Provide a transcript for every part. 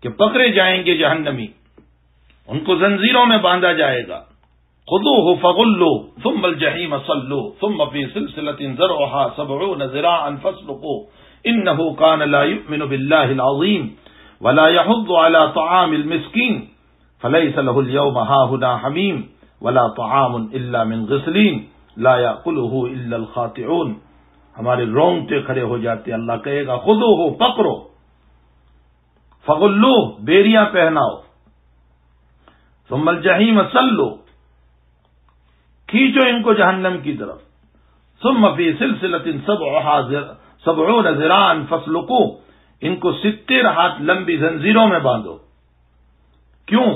کہ پکڑے جائیں گے جہنمی، ان کو زنجیروں میں باندھا جائے گا. خذوه فغلوا ثم الجحیم صلوا ثم فی سلسلۃ ذرعها 70 ذراعا فاسلكوه انه كان لا يؤمن بالله العظیم ولا يحض على طعام المسكين فليس له اليوم هاهنا حمیم ولا طعام الا من غسلین لا يأكله الا الخاطئون. ہمارے رونگٹے کھڑے ہو جاتے. اللہ کہے گا خذوه پکڑو، فغلوه بیریاں پہناؤ، ثم الجحیم صلوا کھینچو ان کو جہنم کی طرف، ثم فی سلسلۃ 70 ذراعا فاسلکوه ان کو 70 ہاتھ لمبی زنجیروں میں باندھو. کیوں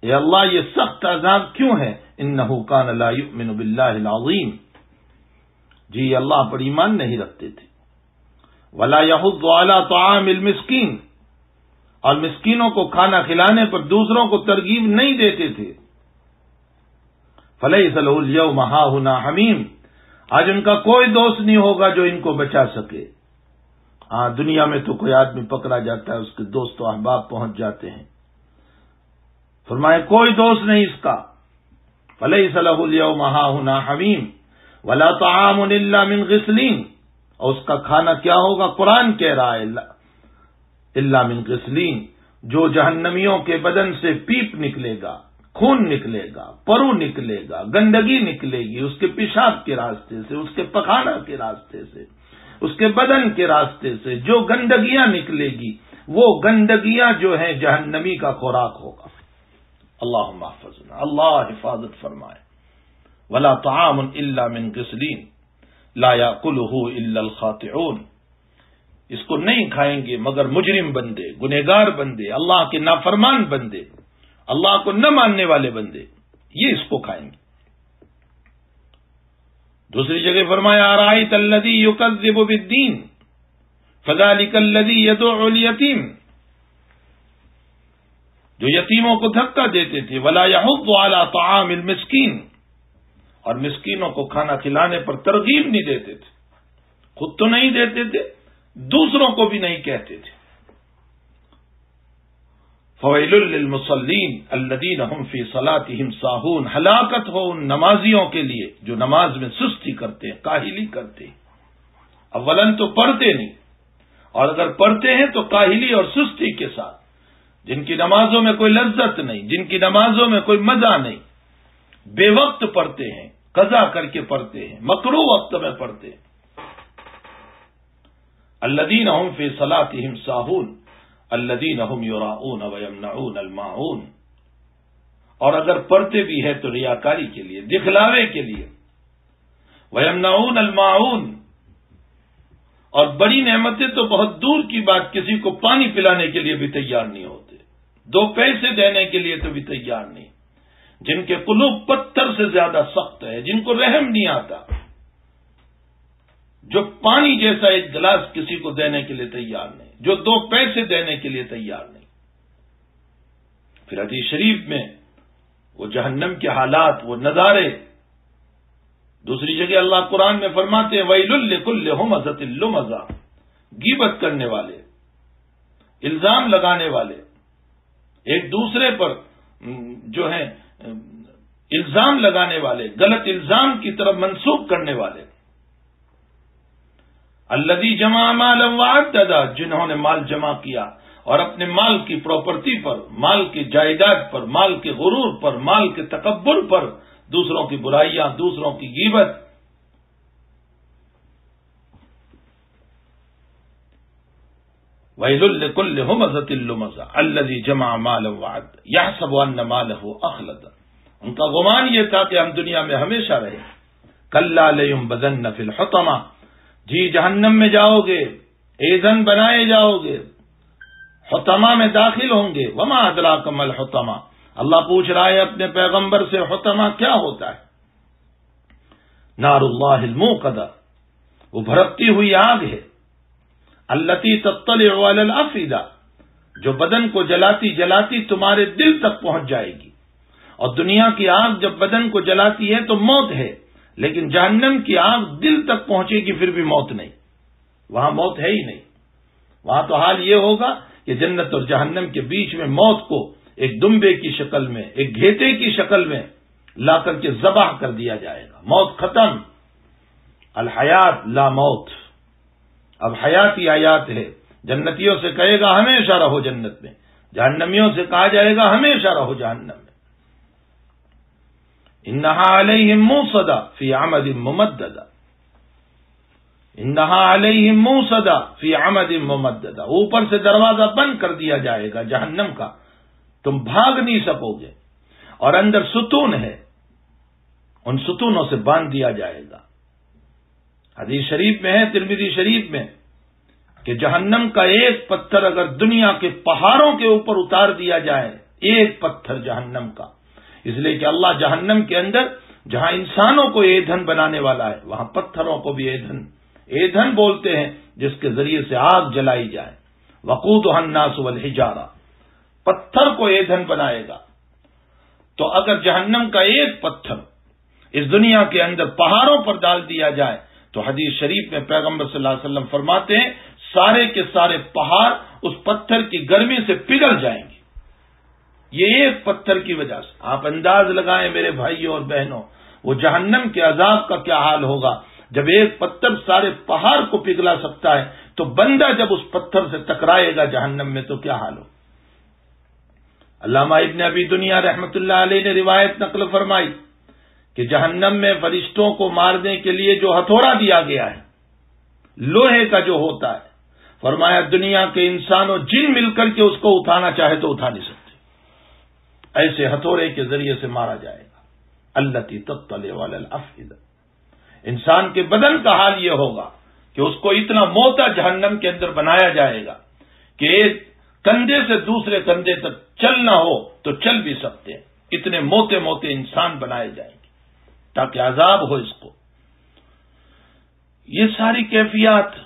اے اللہ یہ سخت عذاب کیوں ہے؟ انه کان لا یؤمن باللہ العظیم، جی اللہ پر ایمان نہیں رکھتے تھے. ولا یحض علی طعام المسکین، اور مسکینوں کو کھانا کھلانے پر دوسروں کو ترغیب نہیں دیتے تھے. فلیس له اليوم ہاہنا حمیم، آج ان کا کوئی دوست نہیں ہوگا جو ان کو بچا سکے. ہاں دنیا میں تو کوئی آدمی پکڑا جاتا ہے، اس کے دوست و احباب پہنچ جاتے ہیں. فرمائے کوئی دوست نہیں اس کا. فلیس له اليوم ہاہنا حمیم ولا طعام الا من غسلین، اور اس کا کھانا کیا ہوگا؟ قرآن کہہ رہا ہے الا من غسلین، جو جہنمیوں کے بدن سے پیپ نکلے گا، خون نکلے گا، پرو نکلے گا، گندگی نکلے گی اس کے پیشاب کے راستے سے، اس کے پخانہ کے راستے سے، اس کے بدن کے راستے سے جو گندگیاں نکلے گی، وہ گندگیاں جو ہیں جہنمی کا خوراک ہوگا. اللہم احفظنا، اللہ حفاظت فرمائے. ولا طعام الا من غسلین لا یاکلہ الا الخاطئون، اس کو نہیں کھائیں گے مگر مجرم بندے، گنہگار بندے، اللہ کے نافرمان بندے، اللہ کو نہ ماننے والے بندے، یہ اس کو کھائیں گے. دوسری جگہ فرمایا ارأیت الذی یکذب بالدین فذلک الذی یدع الیتیم، جو یتیموں کو دھکا دیتے تھے. ولا یحض علی طعام المسکین، اور مسکینوں کو کھانا کھلانے پر ترغیب نہیں دیتے تھے، خود تو نہیں دیتے تھے، دوسروں کو بھی نہیں کہتے تھے. فویل للمصلین الذین هم فی صلاتهم ساہون، ہلاکت ہو ان نمازیوں کے لیے جو نماز میں سستی کرتے ہیں، کاہلی کرتے ہیں. اولاً تو پڑھتے نہیں، اور اگر پڑھتے ہیں تو کاہلی اور سستی کے ساتھ، جن کی نمازوں میں کوئی لذت نہیں، جن کی نمازوں میں کوئی مزہ نہیں، بے وقت پڑھتے ہیں، قضا کر کے پڑھتے ہیں، مکروہ وقت میں پڑھتے ہیں. الذین هم فی صلاتهم ساہون الذین هم یراؤون ویمنعون الماعون، اور اگر پڑھتے بھی ہے تو ریاکاری کے لیے، دکھلاوے کے لیے. ویمنعون الماعون، اور بڑی نعمتیں تو بہت دور کی بات، کسی کو پانی پلانے کے لیے بھی تیار نہیں ہوتے، 2 پیسے دینے کے لیے تو بھی تیار نہیں. جن کے قلوب پتھر سے زیادہ سخت ہے، جن کو رحم نہیں آتا، جو پانی جیسا ایک گلاس کسی کو دینے کے لیے تیار نہیں، جو 2 پیسے دینے کے لیے تیار نہیں. پھر حدیث شریف میں وہ جہنم کے حالات، وہ نظارے. دوسری جگہ اللہ قرآن میں فرماتے ہیں ویل لکل ہمزۃ لمزہ، غیبت کرنے والے، الزام لگانے والے، ایک دوسرے پر جو ہے الزام لگانے والے، غلط الزام کی طرف منسوب کرنے والے. الذی جمع مالا وعددا، جنہوں نے مال جمع کیا اور اپنے مال کی پراپرٹی پر، مال کی جائیداد پر، مال کے غرور پر، مال کے تکبر پر دوسروں کی برائیاں، دوسروں کی غیبت. ویل لکل ہمزۃ لمزہ الذی جمع مالا وعددا یحسب ان مالہ اخلد، ان کا گمان یہ تھا کہ ہم دنیا میں ہمیشہ رہیں. کلا لینبذن فی الحطمہ، جی جہنم میں جاؤ گے، ایندھن بنائے جاؤ گے، حطمہ میں داخل ہوں گے. وما ادراک ما الحطمہ، اللہ پوچھ رہا ہے اپنے پیغمبر سے حطمہ کیا ہوتا ہے؟ نار اللہ الموقدہ، وہ بھڑکتی ہوئی آگ ہے. التی تطلع علی الافئدہ، جو بدن کو جلاتی جلاتی تمہارے دل تک پہنچ جائے گی. اور دنیا کی آگ جب بدن کو جلاتی ہے تو موت ہے، لیکن جہنم کی آگ دل تک پہنچے گی پھر بھی موت نہیں، وہاں موت ہے ہی نہیں. وہاں تو حال یہ ہوگا کہ جنت اور جہنم کے بیچ میں موت کو ایک دمبے کی شکل میں، ایک گھیٹے کی شکل میں لا کر کے ذبح کر دیا جائے گا. موت ختم، الحیات لا موت. اب حیاتی آیات ہے. جنتیوں سے کہے گا ہمیشہ رہو جنت میں، جہنمیوں سے کہا جائے گا ہمیشہ رہو جہنم میں. انہا علیہم موصدہ فی عمد ممددہ، انہا علیہم موصدہ فی عمد ممددہ. اوپر سے دروازہ بند کر دیا جائے گا جہنم کا، تم بھاگ نہیں سکو گے، اور اندر ستون ہے، ان ستونوں سے باندھ دیا جائے گا. حدیث شریف میں ہے، ترمذی شریف میں، کہ جہنم کا ایک پتھر اگر دنیا کے پہاڑوں کے اوپر اتار دیا جائے، ایک پتھر جہنم کا، اس لیے کہ اللہ جہنم کے اندر جہاں انسانوں کو ایندھن بنانے والا ہے، وہاں پتھروں کو بھی ایندھن بولتے ہیں جس کے ذریعے سے آگ جلائی جائے. وقودها الناس والحجارہ، پتھر کو ایندھن بنائے گا. تو اگر جہنم کا ایک پتھر اس دنیا کے اندر پہاڑوں پر ڈال دیا جائے تو حدیث شریف میں پیغمبر صلی اللہ علیہ وسلم فرماتے ہیں سارے کے سارے پہاڑ اس پتھر کی گرمی سے پگھل جائیں گے. یہ ایک پتھر کی وجہ سے. آپ انداز لگائیں میرے بھائیوں اور بہنوں، وہ جہنم کے عذاب کا کیا حال ہوگا جب ایک پتھر سارے پہاڑ کو پگھلا سکتا ہے، تو بندہ جب اس پتھر سے ٹکرائے گا جہنم میں تو کیا حال ہو. علامہ ابن ابی دنیا رحمۃ اللہ علیہ نے روایت نقل فرمائی کہ جہنم میں فرشتوں کو مارنے کے لیے جو ہتھوڑا دیا گیا ہے، لوہے کا جو ہوتا ہے، فرمایا دنیا کے انسان اور جن مل کر کے اس کو اٹھانا چاہے تو اٹھا نہیں سکتے. ایسے ہتھوڑے کے ذریعے سے مارا جائے گا. التی تطلع علی الافئدہ. انسان کے بدن کا حال یہ ہوگا کہ اس کو اتنا موٹا جہنم کے اندر بنایا جائے گا کہ ایک کندھے سے دوسرے کندھے تک چلنا ہو تو چل بھی سکتے ہیں. اتنے موٹے موٹے انسان بنائے جائیں گے تاکہ عذاب ہو اس کو. یہ ساری کیفیات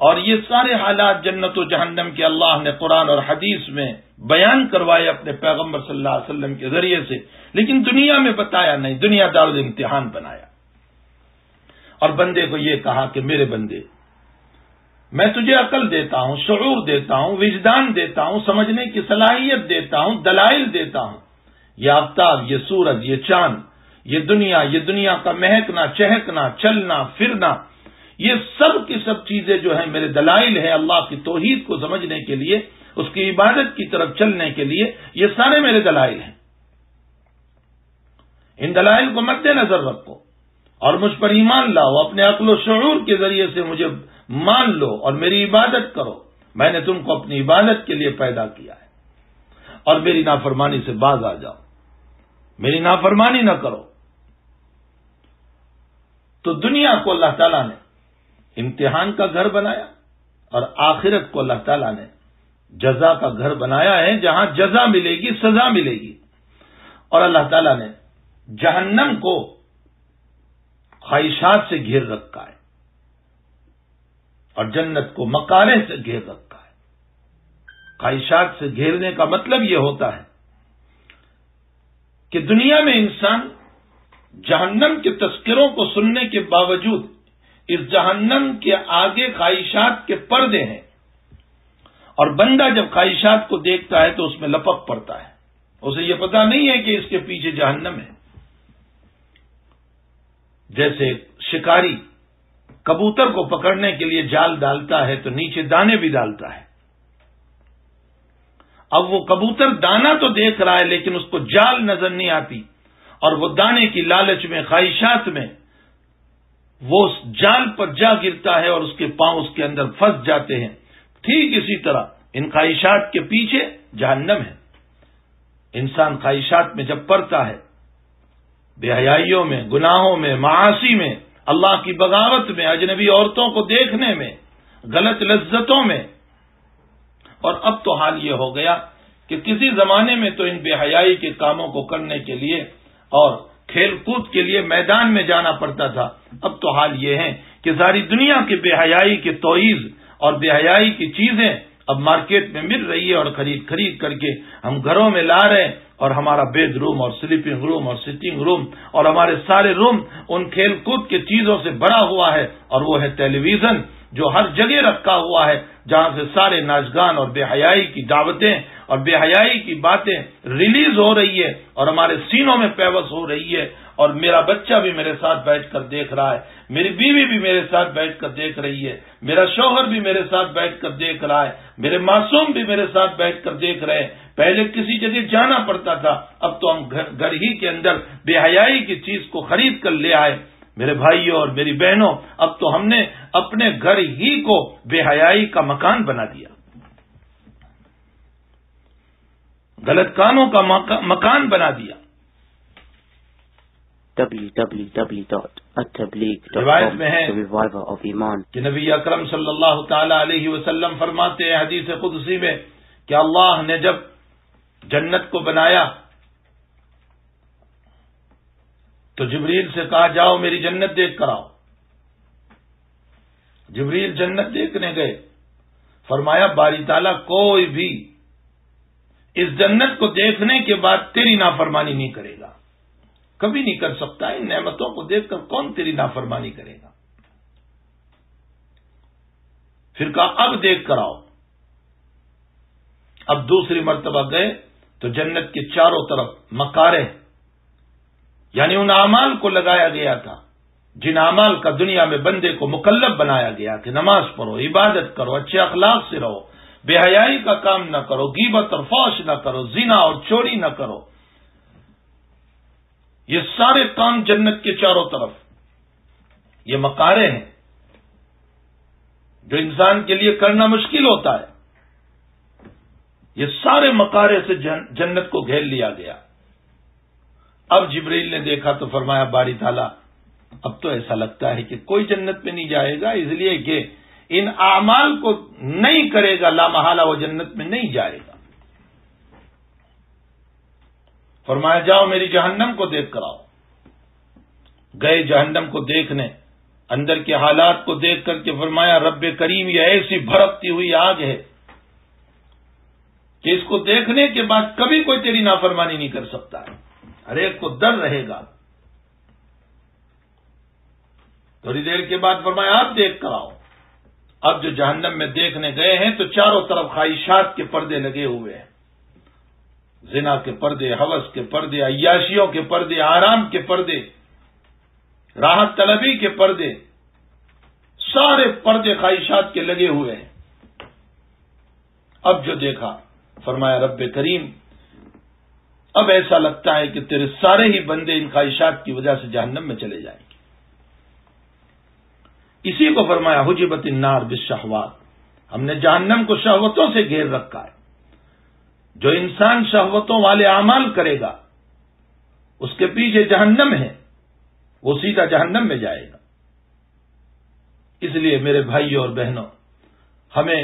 اور یہ سارے حالات جنت و جہنم کے اللہ نے قرآن اور حدیث میں بیان کروائے اپنے پیغمبر صلی اللہ علیہ وسلم کے ذریعے سے، لیکن دنیا میں بتایا نہیں. دنیا دارالامتحان بنایا اور بندے کو یہ کہا کہ میرے بندے، میں تجھے عقل دیتا ہوں، شعور دیتا ہوں، وجدان دیتا ہوں، سمجھنے کی صلاحیت دیتا ہوں، دلائل دیتا ہوں. یہ آفتاب، یہ سورج، یہ چاند، یہ دنیا کا مہکنا، چہکنا، چلنا، پھرنا، یہ سب کی سب چیزیں جو ہیں میرے دلائل ہیں اللہ کی توحید کو سمجھنے کے لیے، اس کی عبادت کی طرف چلنے کے لیے. یہ سارے میرے دلائل ہیں. ان دلائل کو مد نظر رکھو اور مجھ پر ایمان لاؤ. اپنے عقل و شعور کے ذریعے سے مجھے مان لو اور میری عبادت کرو. میں نے تم کو اپنی عبادت کے لیے پیدا کیا ہے، اور میری نافرمانی سے باز آ جاؤ، میری نافرمانی نہ کرو. تو دنیا کو اللہ تعالیٰ نے امتحان کا گھر بنایا اور آخرت کو اللہ تعالیٰ نے جزا کا گھر بنایا ہے، جہاں جزا ملے گی، سزا ملے گی. اور اللہ تعالیٰ نے جہنم کو خواہشات سے گھیر رکھا ہے اور جنت کو مکارہ سے گھیر رکھا ہے. خواہشات سے گھیرنے کا مطلب یہ ہوتا ہے کہ دنیا میں انسان جہنم کے تذکروں کو سننے کے باوجود اس جہنم کے آگے خواہشات کے پردے ہیں، اور بندہ جب خواہشات کو دیکھتا ہے تو اس میں لپک پڑتا ہے. اسے یہ پتہ نہیں ہے کہ اس کے پیچھے جہنم ہے. جیسے شکاری کبوتر کو پکڑنے کے لیے جال ڈالتا ہے تو نیچے دانے بھی ڈالتا ہے. اب وہ کبوتر دانا تو دیکھ رہا ہے لیکن اس کو جال نظر نہیں آتی، اور وہ دانے کی لالچ میں، خواہشات میں وہ اس جال پر جا گرتا ہے اور اس کے پاؤں اس کے اندر پھنس جاتے ہیں. ٹھیک اسی طرح ان خواہشات کے پیچھے جہنم ہے. انسان خواہشات میں جب پڑتا ہے، بے حیائیوں میں، گناہوں میں، معاصی میں، اللہ کی بغاوت میں، اجنبی عورتوں کو دیکھنے میں، غلط لذتوں میں. اور اب تو حال یہ ہو گیا کہ کسی زمانے میں تو ان بے حیائی کے کاموں کو کرنے کے لیے اور کھیل کود کے لیے میدان میں جانا پڑتا تھا. اب تو حال یہ ہے کہ ساری دنیا کے بے حیائی کے توعیز اور بے حیائی کی چیزیں اب مارکیٹ میں مل رہی ہے اور خرید کر کے ہم گھروں میں لا رہے ہیں، اور ہمارا بیڈ روم اور سلیپنگ روم اور سٹنگ روم اور ہمارے سارے روم ان کھیل کود کی چیزوں سے بھرا ہوا ہے، اور وہ ہے ٹیلی ویژن جو ہر جگہ رکھا ہوا ہے، جہاں سے سارے ناچگان اور بے حیائی کی دعوتیں اور بے حیائی کی باتیں ریلیز ہو رہی ہے اور ہمارے سینوں میں پیوست ہو رہی ہے، اور میرا بچہ بھی میرے ساتھ بیٹھ کر دیکھ رہا ہے، میری بیوی بھی میرے ساتھ بیٹھ کر دیکھ رہی ہے، میرا شوہر بھی میرے ساتھ بیٹھ کر دیکھ رہا ہے، میرے معصوم بھی میرے ساتھ بیٹھ کر دیکھ رہے ہیں۔ پہلے کسی جگہ جانا پڑتا تھا، اب تو ہم گھر ہی کے اندر بے حیائی کی چیز کو خرید کر لے آئے۔ میرے بھائیوں اور میری بہنوں، اب تو ہم نے اپنے گھر ہی کو بے حیائی کا مکان بنا دیا، غلط کاموں کا مکان بنا دیا۔ روایت میں ہے کہ نبی اکرم صلی اللہ تعالی علیہ وسلم فرماتے ہیں حدیث قدسی میں کہ اللہ نے جب جنت کو بنایا تو جبریل سے کہا جاؤ میری جنت دیکھ کر آؤ۔ جبریل جنت دیکھنے گئے، فرمایا باری تعالیٰ کوئی بھی اس جنت کو دیکھنے کے بعد تیری نافرمانی نہیں کرے گا، کبھی نہیں کر سکتا۔ ان نعمتوں کو دیکھ کر کون تیری نافرمانی کرے گا؟ پھر کہا اب دیکھ کر آؤ۔ اب دوسری مرتبہ گئے تو جنت کے چاروں طرف مکارے، یعنی ان اعمال کو لگایا گیا تھا جن اعمال کا دنیا میں بندے کو مکلف بنایا گیا کہ نماز پڑھو، عبادت کرو، اچھے اخلاق سے رہو، بے حیائی کا کام نہ کرو، غیبت اور فحش نہ کرو، زنا اور چوری نہ کرو۔ یہ سارے کام جنت کے چاروں طرف، یہ مکارے ہیں جو انسان کے لیے کرنا مشکل ہوتا ہے۔ یہ سارے مکارے سے جنت کو گھیر لیا گیا۔ اب جبریل نے دیکھا تو فرمایا باری تعالیٰ اب تو ایسا لگتا ہے کہ کوئی جنت میں نہیں جائے گا، اس لیے کہ ان اعمال کو نہیں کرے گا لا محالہ وہ جنت میں نہیں جائے گا۔ فرمایا جاؤ میری جہنم کو دیکھ کر آؤ۔ گئے جہنم کو دیکھنے، اندر کے حالات کو دیکھ کر کے فرمایا رب کریم یہ ایسی بھڑکتی ہوئی آگ ہے کہ اس کو دیکھنے کے بعد کبھی کوئی تیری نافرمانی نہیں کر سکتا ہے، ہر ایک کو ڈر رہے گا۔ تھوڑی دیر کے بعد فرمایا آپ دیکھ کر آؤ۔ اب جو جہنم میں دیکھنے گئے ہیں تو چاروں طرف خواہشات کے پردے لگے ہوئے ہیں، زنا کے پردے، ہوس کے پردے، عیاشیوں کے پردے، آرام کے پردے، راحت طلبی کے پردے، سارے پردے خواہشات کے لگے ہوئے ہیں۔ اب جو دیکھا فرمایا رب کریم اب ایسا لگتا ہے کہ تیرے سارے ہی بندے ان خواہشات کی وجہ سے جہنم میں چلے جائیں گے۔ اسی کو فرمایا حجبت النار بالشہوات، ہم نے جہنم کو شہوتوں سے گھیر رکھا ہے۔ جو انسان شہوتوں والے اعمال کرے گا اس کے پیچھے جہنم ہے، وہ سیدھا جہنم میں جائے گا۔ اس لیے میرے بھائیوں اور بہنوں، ہمیں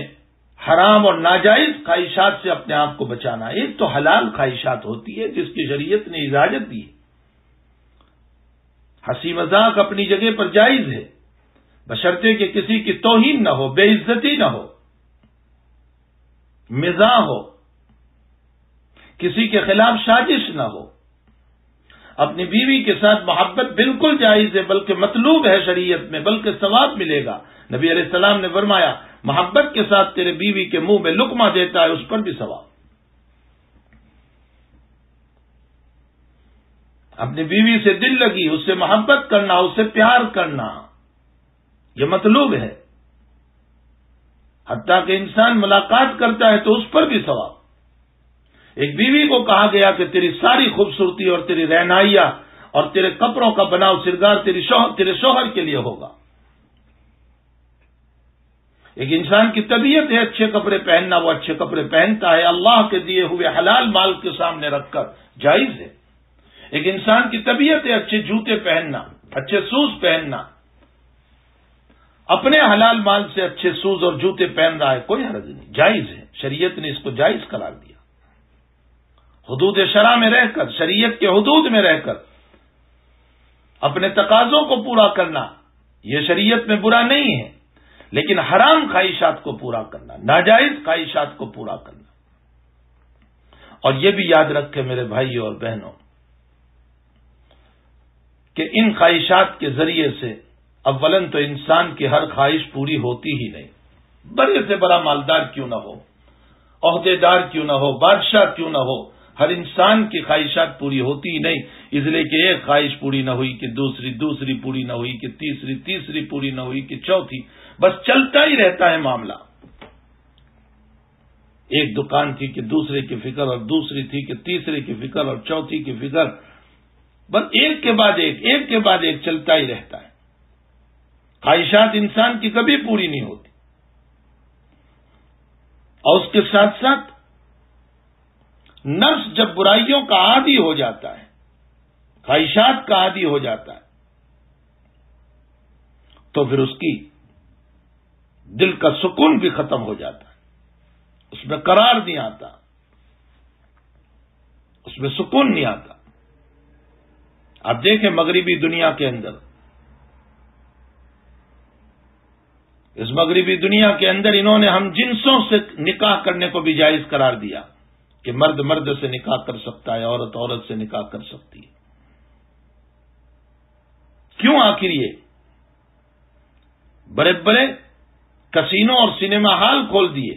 حرام اور ناجائز خواہشات سے اپنے آپ کو بچانا ہے۔ ایک تو حلال خواہشات ہوتی ہے جس کی شریعت نے اجازت دی، ہنسی مذاق اپنی جگہ پر جائز ہے، بشرطے کہ کسی کی توہین نہ ہو، بے عزتی نہ ہو، مزاح ہو، کسی کے خلاف سازش نہ ہو۔ اپنی بیوی کے ساتھ محبت بالکل جائز ہے، بلکہ مطلوب ہے شریعت میں، بلکہ ثواب ملے گا۔ نبی علیہ السلام نے فرمایا محبت کے ساتھ تیرے بیوی کے منہ میں لقمہ دیتا ہے اس پر بھی ثواب۔ اپنی بیوی سے دل لگی، اس سے محبت کرنا، اس سے پیار کرنا، یہ مطلوب ہے۔ حتیٰ کہ انسان ملاقات کرتا ہے تو اس پر بھی ثواب۔ ایک بیوی کو کہا گیا کہ تیری ساری خوبصورتی اور تیری رہنائیاں اور تیرے کپڑوں کا بناؤ سرگار تیرے شوہر کے لیے ہوگا۔ ایک انسان کی طبیعت ہے اچھے کپڑے پہننا، وہ اچھے کپڑے پہنتا ہے، اللہ کے دیے ہوئے حلال مال کے سامنے رکھ کر، جائز ہے۔ ایک انسان کی طبیعت ہے اچھے جوتے پہننا، اچھے شوز پہننا، اپنے حلال مال سے اچھے شوز اور جوتے پہن رہا ہے، کوئی حرج نہیں، جائز ہے۔ شریعت نے اس کو جائز قرار دیا۔ حدود شرع میں رہ کر، شریعت کے حدود میں رہ کر اپنے تقاضوں کو پورا کرنا، یہ شریعت میں برا نہیں ہے، لیکن حرام خواہشات کو پورا کرنا، ناجائز خواہشات کو پورا کرنا۔ اور یہ بھی یاد رکھے میرے بھائیوں اور بہنوں کہ ان خواہشات کے ذریعے سے اولاً تو انسان کی ہر خواہش پوری ہوتی ہی نہیں، بڑے سے بڑا مالدار کیوں نہ ہو، عہدے دار کیوں نہ ہو، بادشاہ کیوں نہ ہو، ہر انسان کی خواہشات پوری ہوتی ہی نہیں، اس لیے کہ ایک خواہش پوری نہ ہوئی کہ دوسری پوری نہ ہوئی کہ تیسری پوری نہ ہوئی کہ چوتھی، بس چلتا ہی رہتا ہے معاملہ۔ ایک دکان تھی کہ دوسرے کی فکر، اور دوسری تھی کہ تیسرے کی فکر، اور چوتھی کی فکر، بس ایک کے بعد ایک چلتا ہی رہتا ہے۔ خواہشات انسان کی کبھی پوری نہیں ہوتی، اور اس کے ساتھ ساتھ نفس جب برائیوں کا عادی ہو جاتا ہے، خواہشات کا عادی ہو جاتا ہے، تو پھر اس کی دل کا سکون بھی ختم ہو جاتا ہے، اس میں قرار نہیں آتا، اس میں سکون نہیں آتا۔ آپ دیکھیں مغربی دنیا کے اندر، اس مغربی دنیا کے اندر انہوں نے ہم جنسوں سے نکاح کرنے کو بھی جائز قرار دیا کہ مرد مرد سے نکاح کر سکتا ہے، عورت عورت سے نکاح کر سکتی ہے۔ کیوں؟ آخر یہ بڑے بڑے کسینوں اور سنیما ہال کھول دیے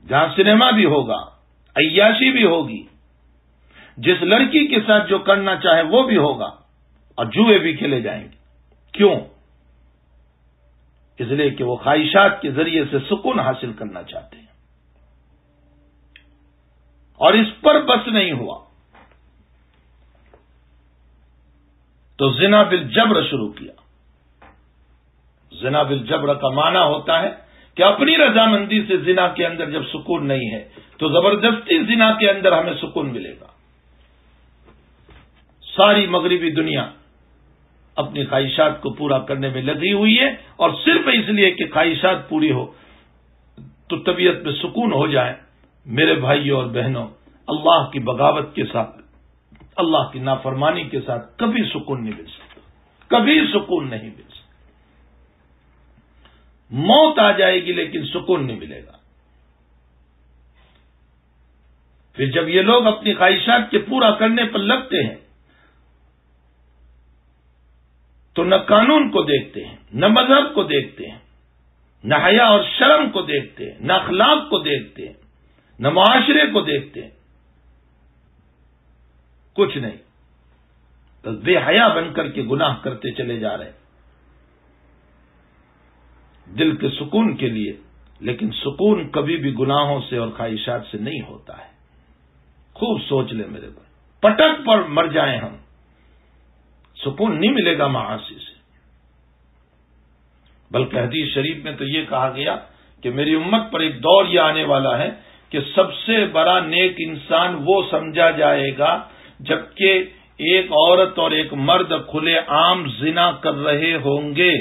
جہاں سنیما بھی ہوگا، عیاشی بھی ہوگی، جس لڑکی کے ساتھ جو کرنا چاہے وہ بھی ہوگا، اور جوئے بھی کھیلے جائیں گے۔ کیوں؟ اس لیے کہ وہ خواہشات کے ذریعے سے سکون حاصل کرنا چاہتے ہیں۔ اور اس پر بس نہیں ہوا تو زنا بالجبر شروع کیا۔ زنا بالجبر کا معنی ہوتا ہے کہ اپنی رضامندی سے زنا کے اندر جب سکون نہیں ہے تو زبردستی زنا کے اندر ہمیں سکون ملے گا۔ ساری مغربی دنیا اپنی خواہشات کو پورا کرنے میں لگی ہوئی ہے، اور صرف اس لیے کہ خواہشات پوری ہو تو طبیعت میں سکون ہو جائے۔ میرے بھائیوں اور بہنوں، اللہ کی بغاوت کے ساتھ، اللہ کی نافرمانی کے ساتھ کبھی سکون نہیں مل سکتا، کبھی سکون نہیں مل سکتا۔ موت آ جائے گی لیکن سکون نہیں ملے گا۔ پھر جب یہ لوگ اپنی خواہشات کے پورا کرنے پر لگتے ہیں تو نہ قانون کو دیکھتے ہیں، نہ مذہب کو دیکھتے ہیں، نہ حیا اور شرم کو دیکھتے ہیں، نہ اخلاق کو دیکھتے ہیں، نہ معاشرے کو دیکھتے ہیں، کچھ نہیں، بس بے حیا بن کر کے گناہ کرتے چلے جا رہے ہیں دل کے سکون کے لیے۔ لیکن سکون کبھی بھی گناہوں سے اور خواہشات سے نہیں ہوتا ہے۔ خوب سوچ لیں میرے بھائی، پٹک پر مر جائیں ہم، سکون نہیں ملے گا معاصی سے۔ بلکہ حدیث شریف میں تو یہ کہا گیا کہ میری امت پر ایک دور یہ آنے والا ہے کہ سب سے بڑا نیک انسان وہ سمجھا جائے گا جبکہ ایک عورت اور ایک مرد کھلے عام زنا کر رہے ہوں گے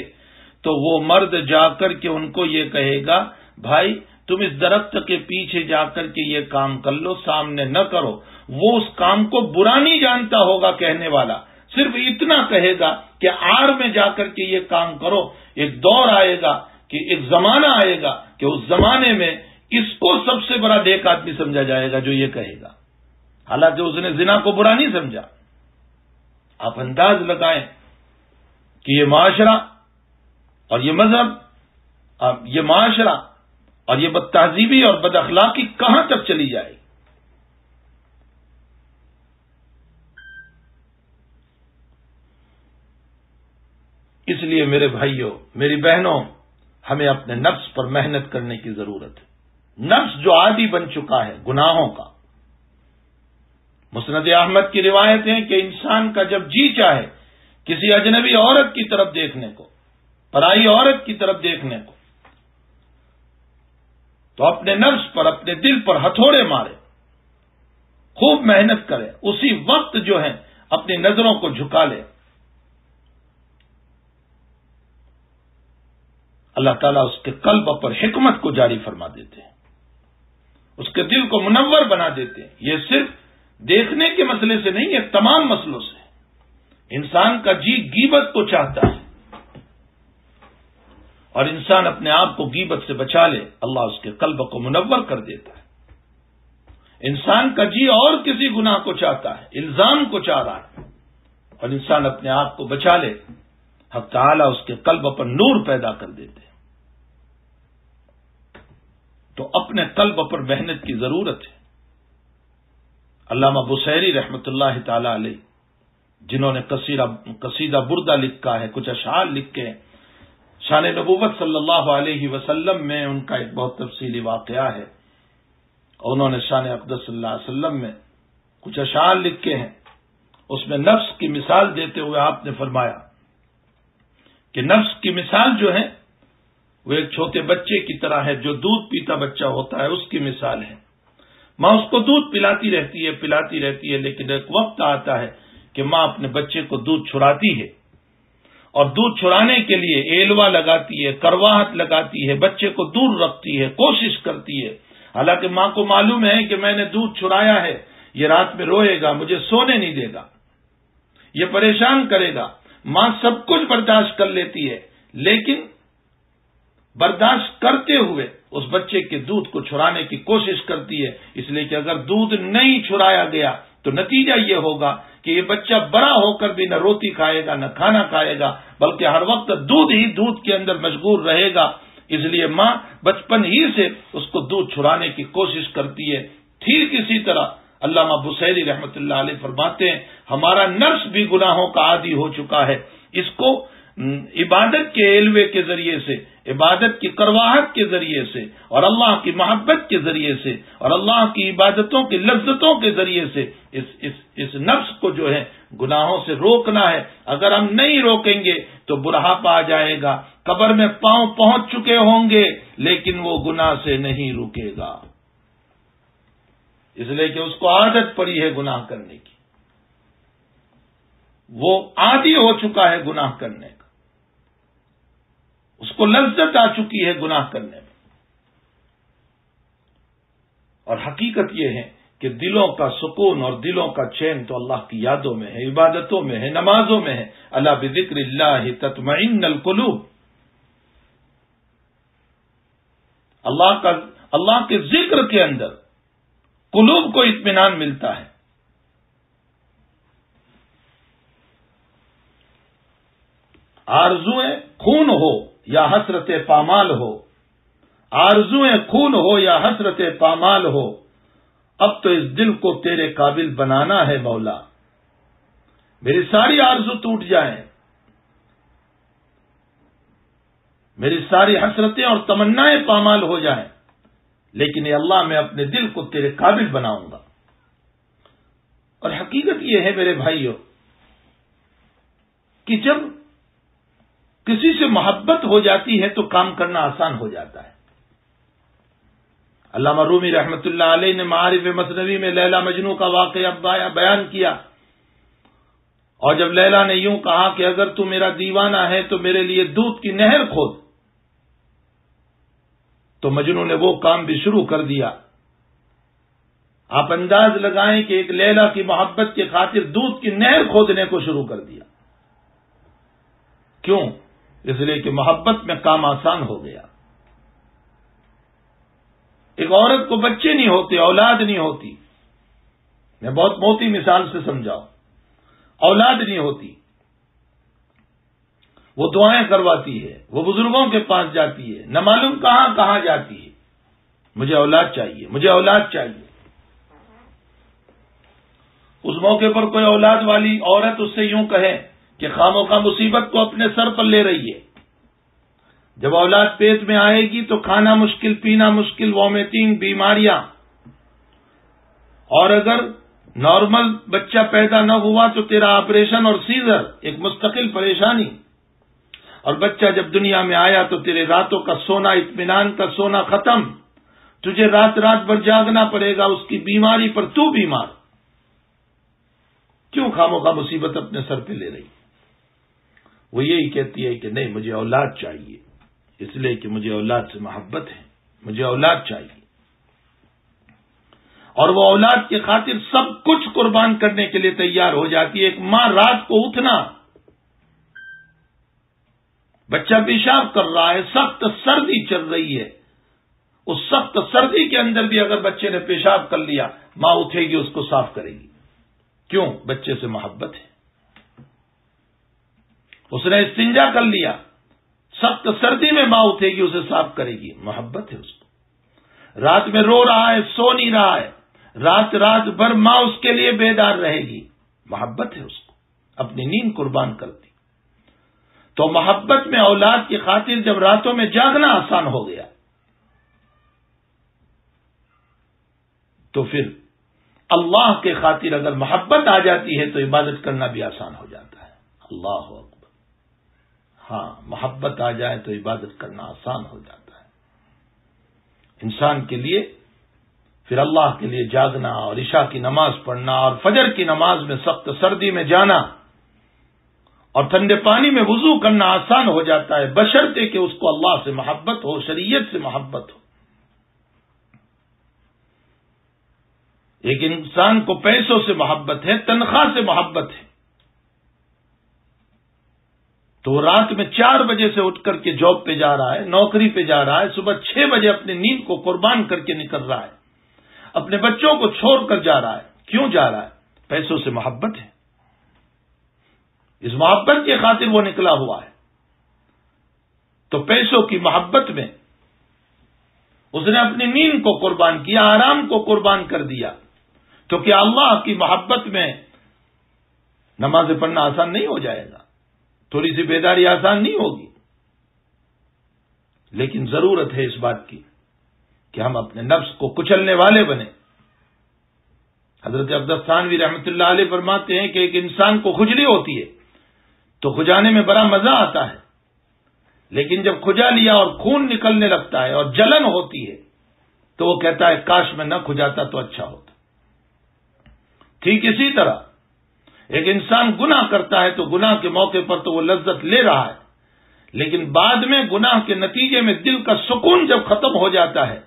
تو وہ مرد جا کر کے ان کو یہ کہے گا، بھائی تم اس درخت کے پیچھے جا کر کے یہ کام کر لو، سامنے نہ کرو۔ وہ اس کام کو برا نہیں جانتا ہوگا کہنے والا، صرف اتنا کہے گا کہ آڑ میں جا کر کے یہ کام کرو۔ ایک دور آئے گا کہ ایک زمانہ آئے گا کہ اس زمانے میں اس کو سب سے بڑا نیک آدمی سمجھا جائے گا جو یہ کہے گا، حالانکہ اس نے زنا کو برا نہیں سمجھا۔ آپ انداز لگائیں کہ یہ معاشرہ اور یہ مذہب، یہ معاشرہ اور یہ بد تہذیبی اور بد اخلاقی کہاں تک چلی جائے گی۔ اس لیے میرے بھائیوں، میری بہنوں، ہمیں اپنے نفس پر محنت کرنے کی ضرورت ہے۔ نفس جو عادی بن چکا ہے گناہوں کا۔ مسند احمد کی روایت ہے کہ انسان کا جب جی چاہے کسی اجنبی عورت کی طرف دیکھنے کو، پرائی عورت کی طرف دیکھنے کو، تو اپنے نفس پر، اپنے دل پر ہتھوڑے مارے، خوب محنت کرے، اسی وقت جو ہے اپنی نظروں کو جھکا لے۔ اللہ تعالیٰ اس کے قلب پر حکمت کو جاری فرما دیتے ہیں، اس کے دل کو منور بنا دیتے ہیں۔ یہ صرف دیکھنے کے مسئلے سے نہیں، یہ تمام مسئلوں سے۔ انسان کا جی غیبت کو چاہتا ہے، اور انسان اپنے آپ کو غیبت سے بچا لے، اللہ اس کے قلب کو منور کر دیتا ہے۔ انسان کا جی اور کسی گناہ کو چاہتا ہے، الزام کو چاہ رہا ہے، اور انسان اپنے آپ کو بچا لے، حق تعالیٰ اس کے قلب پر نور پیدا کر دیتے ہیں۔ تو اپنے قلب پر محنت کی ضرورت ہے۔ علامہ بصیری رحمۃ اللہ تعالی علیہ، جنہوں نے قصیدہ بردہ لکھا ہے، کچھ اشعار لکھے ہیں شان نبوت صلی اللہ علیہ وسلم میں، ان کا ایک بہت تفصیلی واقعہ ہے۔ انہوں نے شان اقدس صلی اللہ علیہ وسلم میں کچھ اشعار لکھے ہیں۔ اس میں نفس کی مثال دیتے ہوئے آپ نے فرمایا کہ نفس کی مثال جو ہے وہ ایک چھوٹے بچے کی طرح ہے، جو دودھ پیتا بچہ ہوتا ہے، اس کی مثال ہے۔ ماں اس کو دودھ پلاتی رہتی ہے، لیکن ایک وقت آتا ہے کہ ماں اپنے بچے کو دودھ چھڑاتی ہے، اور دودھ چھڑانے کے لیے ایلوا لگاتی ہے، کرواہٹ لگاتی ہے، بچے کو دور رکھتی ہے، کوشش کرتی ہے، حالانکہ ماں کو معلوم ہے کہ میں نے دودھ چھڑایا ہے، یہ رات میں روئے گا، مجھے سونے نہیں دے گا، یہ پریشان کرے گا۔ ماں سب کچھ برداشت کر لیتی ہے، لیکن برداشت کرتے ہوئے اس بچے کے دودھ کو چھڑانے کی کوشش کرتی ہے، اس لیے کہ اگر دودھ نہیں چھڑایا گیا تو نتیجہ یہ ہوگا کہ یہ بچہ بڑا ہو کر بھی نہ روٹی کھائے گا، نہ کھانا کھائے گا، بلکہ ہر وقت دودھ کے اندر مشغول رہے گا۔ اس لیے ماں بچپن ہی سے اس کو دودھ چھڑانے کی کوشش کرتی ہے۔ ٹھیک اسی طرح علامہ بصیری رحمۃ اللہ علیہ فرماتے ہیں، ہمارا نفس بھی گناہوں کا عادی ہو چکا ہے، اس کو عبادت کے ایلوے کے ذریعے سے، عبادت کی کرواہٹ کے ذریعے سے، اور اللہ کی محبت کے ذریعے سے، اور اللہ کی عبادتوں کی لذتوں کے ذریعے سے اس نفس کو جو ہے گناہوں سے روکنا ہے۔ اگر ہم نہیں روکیں گے تو بڑھاپا آ جائے گا، قبر میں پاؤں پہنچ چکے ہوں گے، لیکن وہ گناہ سے نہیں رکے گا، اس لیے کہ اس کو عادت پڑی ہے گناہ کرنے کی، وہ عادی ہو چکا ہے گناہ کرنے کا، اس کو لذت آ چکی ہے گناہ کرنے میں۔ اور حقیقت یہ ہے کہ دلوں کا سکون اور دلوں کا چین تو اللہ کی یادوں میں ہے، عبادتوں میں ہے، نمازوں میں ہے۔ الا بذکر اللہ تطمئن القلوب، اللہ کے ذکر کے اندر قلوب کو اطمینان ملتا ہے۔ آرزویں خون ہو یا حسرت پامال ہو، آرزویں خون ہو یا حسرت پامال ہو، اب تو اس دل کو تیرے قابل بنانا ہے مولا۔ میری ساری آرزو ٹوٹ جائیں، میری ساری حسرتیں اور تمنائیں پامال ہو جائیں، لیکن اے اللہ میں اپنے دل کو تیرے قابل بناؤں گا۔ اور حقیقت یہ ہے میرے بھائیوں کہ جب کسی سے محبت ہو جاتی ہے تو کام کرنا آسان ہو جاتا ہے۔ علامہ رومی رحمۃ اللہ علیہ نے معارف مثنوی میں لیلا مجنوں کا واقعہ بیان کیا، اور جب لیلا نے یوں کہا کہ اگر تو میرا دیوانہ ہے تو میرے لیے دودھ کی نہر کھود، تو مجنوں نے وہ کام بھی شروع کر دیا۔ آپ انداز لگائیں کہ ایک لیلا کی محبت کی خاطر دودھ کی نہر کھودنے کو شروع کر دیا۔ کیوں؟ اس لیے کہ محبت میں کام آسان ہو گیا۔ ایک عورت کو بچے نہیں ہوتے، اولاد نہیں ہوتی، میں بہت موٹی مثال سے سمجھاؤں، اولاد نہیں ہوتی، وہ دعائیں کرواتی ہے، وہ بزرگوں کے پاس جاتی ہے، نہ معلوم کہاں کہاں جاتی ہے، مجھے اولاد چاہیے، مجھے اولاد چاہیے۔ اس موقع پر کوئی اولاد والی عورت اس سے یوں کہے کہ خاموخواہ مصیبت کو اپنے سر پر لے رہی ہے، جب اولاد پیٹ میں آئے گی تو کھانا مشکل، پینا مشکل، وومیٹنگ، بیماریاں، اور اگر نارمل بچہ پیدا نہ ہوا تو تیرا آپریشن اور سیزر، ایک مستقل پریشانی، اور بچہ جب دنیا میں آیا تو تیرے راتوں کا سونا، اطمینان کا سونا ختم، تجھے رات رات بھر جاگنا پڑے گا، اس کی بیماری پر تو بیمار، کیوں خاموخواہ مصیبت اپنے سر پہ لے رہی؟ وہ یہی کہتی ہے کہ نہیں، مجھے اولاد چاہیے، اس لیے کہ مجھے اولاد سے محبت ہے، مجھے اولاد چاہیے۔ اور وہ اولاد کی خاطر سب کچھ قربان کرنے کے لیے تیار ہو جاتی ہے۔ ایک ماں رات کو اٹھنا، بچہ پیشاب کر رہا ہے، سخت سردی چل رہی ہے، اس سخت سردی کے اندر بھی اگر بچے نے پیشاب کر لیا، ماں اٹھے گی اس کو صاف کرے گی. کیوں؟ بچے سے محبت ہے. اس نے استنجا کر لیا، سخت سردی میں ماں اٹھے گی اسے صاف کرے گی، محبت ہے اس کو. رات میں رو رہا ہے، سو نہیں رہا ہے، رات بھر ماں اس کے لیے بیدار رہے گی، محبت ہے اس کو، اپنی نیند قربان کرتی. تو محبت میں اولاد کی خاطر جب راتوں میں جاگنا آسان ہو گیا تو پھر اللہ کے خاطر اگر محبت آ جاتی ہے تو عبادت کرنا بھی آسان ہو جاتا ہے. اللہ اکبر. ہاں، محبت آ جائے تو عبادت کرنا آسان ہو جاتا ہے. انسان کے لیے پھر اللہ کے لیے جاگنا اور عشاء کی نماز پڑھنا اور فجر کی نماز میں سخت سردی میں جانا اور ٹھنڈے پانی میں وضو کرنا آسان ہو جاتا ہے، بشرطے کہ اس کو اللہ سے محبت ہو، شریعت سے محبت ہو. ایک انسان کو پیسوں سے محبت ہے، تنخواہ سے محبت ہے، تو وہ رات میں 4 بجے سے اٹھ کر کے جاب پہ جا رہا ہے، نوکری پہ جا رہا ہے، صبح 6 بجے اپنی نیند کو قربان کر کے نکل رہا ہے، اپنے بچوں کو چھوڑ کر جا رہا ہے. کیوں جا رہا ہے؟ پیسوں سے محبت ہے. اس محبت کی خاطر وہ نکلا ہوا ہے. تو پیسوں کی محبت میں اس نے اپنی نیند کو قربان کیا، آرام کو قربان کر دیا. تو کیا اللہ کی محبت میں نماز پڑھنا آسان نہیں ہو جائے گا؟ تھوڑی سی بیداری آسان نہیں ہوگی؟ لیکن ضرورت ہے اس بات کی کہ ہم اپنے نفس کو کچلنے والے بنیں. حضرت عبداللہ ثانوی رحمۃ اللہ علیہ فرماتے ہیں کہ ایک انسان کو کھجلی ہوتی ہے تو کھجانے میں بڑا مزہ آتا ہے، لیکن جب کھجا لیا اور خون نکلنے لگتا ہے اور جلن ہوتی ہے تو وہ کہتا ہے کاش میں نہ کھجاتا تو اچھا ہوتا. ٹھیک اسی طرح ایک انسان گناہ کرتا ہے تو گناہ کے موقع پر تو وہ لذت لے رہا ہے، لیکن بعد میں گناہ کے نتیجے میں دل کا سکون جب ختم ہو جاتا ہے،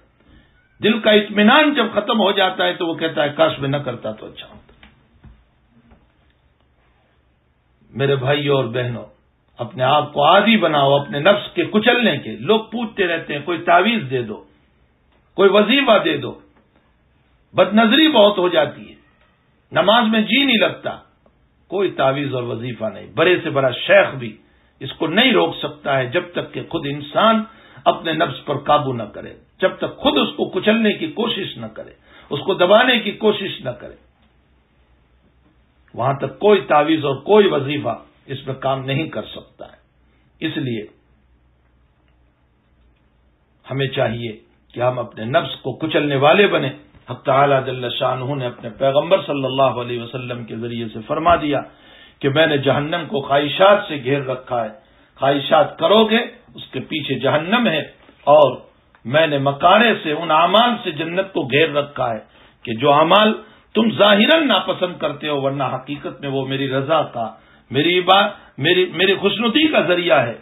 دل کا اطمینان جب ختم ہو جاتا ہے تو وہ کہتا ہے کاش میں نہ کرتا تو اچھا ہوتا. میرے بھائیوں اور بہنوں، اپنے آپ کو عادی بناؤ اپنے نفس کے کچلنے کے. لوگ پوچھتے رہتے ہیں کوئی تعویذ دے دو، کوئی وظیفہ دے دو. بد نظری بہت ہو جاتی ہے، نماز میں جی نہیں لگتا. کوئی تعویذ اور وظیفہ نہیں. بڑے سے بڑا شیخ بھی اس کو نہیں روک سکتا ہے جب تک کہ خود انسان اپنے نفس پر قابو نہ کرے، جب تک خود اس کو کچلنے کی کوشش نہ کرے، اس کو دبانے کی کوشش نہ کرے. وہاں تک کوئی تعویذ اور کوئی وظیفہ اس میں کام نہیں کر سکتا ہے. اس لیے ہمیں چاہیے کہ ہم اپنے نفس کو کچلنے والے بنیں. حق تعالی جل شانہ نے اپنے پیغمبر صلی اللہ علیہ وسلم کے ذریعے سے فرما دیا کہ میں نے جہنم کو خواہشات سے گھیر رکھا ہے، خواہشات کرو گے اس کے پیچھے جہنم ہے، اور میں نے مکارے سے ان اعمال سے جنت کو گھیر رکھا ہے کہ جو اعمال تم ظاہراً ناپسند کرتے ہو ورنہ حقیقت میں وہ میری رضا کا، میری خوشنودی کا ذریعہ ہے،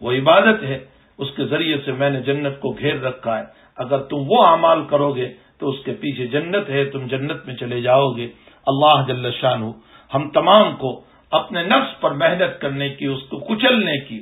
وہ عبادت ہے، اس کے ذریعے سے میں نے جنت کو گھیر رکھا ہے. اگر تم وہ اعمال کرو گے تو اس کے پیچھے جنت ہے، تم جنت میں چلے جاؤ گے. اللہ جل شانہ ہم تمام کو اپنے نفس پر محنت کرنے کی، اس کو کچلنے کی